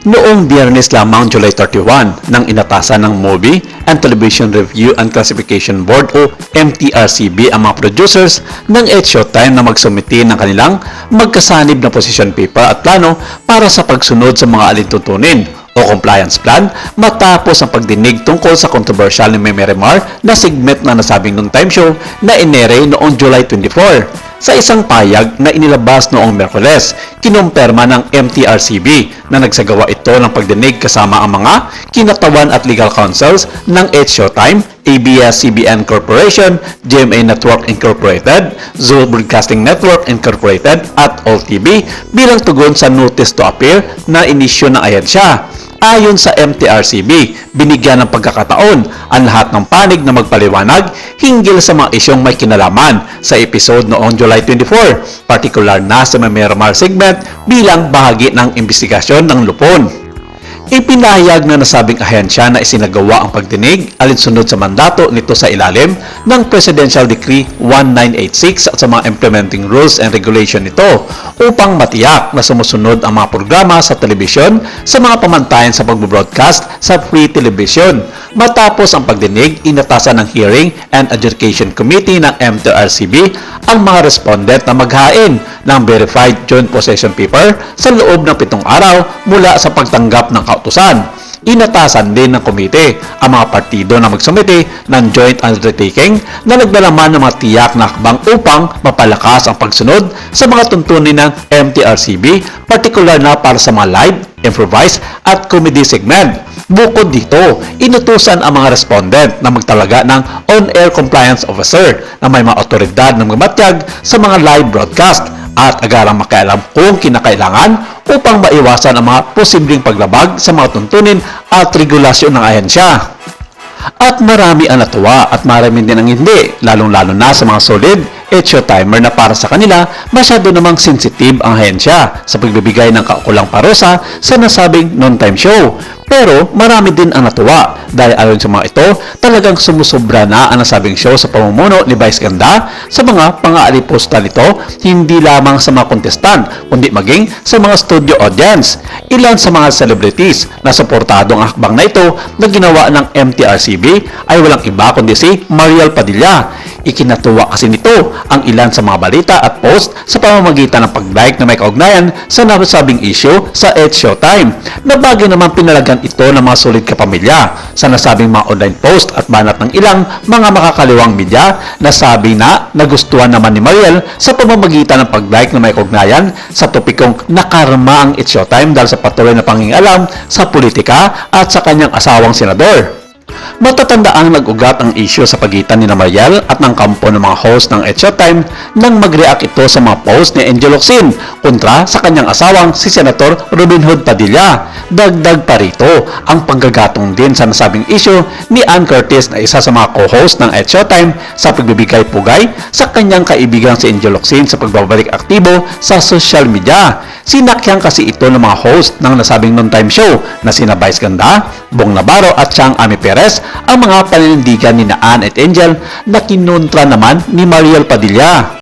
Noong Biyernes lamang July 31 nang inatasan ng Movie and Television Review and Classification Board o MTRCB ang mga producers ng It's Showtime na magsumiti ng kanilang magkasanib na position paper at plano para sa pagsunod sa mga alintuntunin o compliance plan matapos ang pagdinig tungkol sa controversial ni Meme Remar na segment na nasabing noontime show na inere noong July 24. Sa isang payag na inilabas noong Miyerkules, kinumpirma ng MTRCB na nagsagawa ito ng pagdinig kasama ang mga kinatawan at legal counsels ng It's Showtime, ABS-CBN Corporation, GMA Network Incorporated, Zul Broadcasting Network Incorporated at AllTV bilang tugon sa notice to appear na inisyu ng ahensya. Ayon sa MTRCB, binigyan ng pagkakataon ang lahat ng panig na magpaliwanag hinggil sa mga isyong may kinalaman sa episode noong July 24, partikular na sa Meme Remar segment bilang bahagi ng investigasyon ng lupon. Ipinahayag na nasabing ahensya na isinagawa ang pagdinig alinsunod sa mandato nito sa ilalim ng Presidential Decree 1986 at sa mga implementing rules and regulation nito upang matiyak na sumusunod ang mga programa sa telebisyon sa mga pamantayan sa pag-broadcast sa free television. Matapos ang pagdinig, inatasan ng Hearing and Adjudication Committee ng MTRCB ang mga respondent na maghain ng verified joint possession paper sa loob ng 7 araw mula sa pagtanggap ng kautusan. Inatasan din ng komite ang mga partido na magsumite ng joint undertaking na naglalaman ng mga tiyak na hakbang upang mapalakas ang pagsunod sa mga tuntunin ng MTRCB, partikular na para sa mga live, improvised at comedy segment. Bukod dito, inutusan ang mga respondent na magtalaga ng on-air compliance officer na may mga otoridad na magmatyag sa mga live broadcast at agarang makialam kung kinakailangan upang maiwasan ang mga posibleng paglabag sa mga tuntunin at regulasyon ng ahensya. At marami ang natuwa at marami din ang hindi, lalong-lalo na sa mga solid It's Showtimer na para sa kanila masyado namang sensitive ang ahensya sa pagbibigay ng kaukulang parusa sa nasabing noontime show. Pero marami din ang natuwa dahil ayon sa mga ito, talagang sumusobra na ang nasabing show sa pamumuno ni Vice Ganda sa mga pang-aalipusta nito, hindi lamang sa mga kontestant, kundi maging sa mga studio audience. Ilan sa mga celebrities na suportado ang hakbang na ito na ginawa ng MTRCB ay walang iba kundi si Mariel Padilla. Ikinatuwa kasi nito ang ilan sa mga balita at post sa pamamagitan ng pag-like na may kaugnayan sa nasabing issue sa It's Showtime, na bagay naman pinalagan ito ng mga solid kapamilya sa nasabing mga online post at banat ng ilang mga makakaliwang media na sabi na nagustuhan naman ni Mariel sa pamamagitan ng pag-like na may kaugnayan sa topikong nakarma ang It's Showtime dahil sa patuloy na pangingalam sa politika at sa kanyang asawang senador. Matatandaang nag-ugat ang issue sa pagitan ni Mariel at ng kampo ng mga host ng It's Showtime nang mag-react ito sa mga post ni Angel Locsin kontra sa kanyang asawang si Senator Robin Hood Padilla. Dagdag pa rito ang paggagatong din sa nasabing issue ni Ann Curtis na isa sa mga co-host ng It's Showtime sa pagbibigay pugay sa kanyang kaibigang si Angel Locsin sa pagbabalik aktibo sa social media. Sinakyang kasi ito ng mga host ng nasabing noontime show na sina Vice Ganda, Bong Navarro at Chang Ami Perez ang mga paninindigan ni Ann at Angel na kinontra naman ni Mariel Padilla.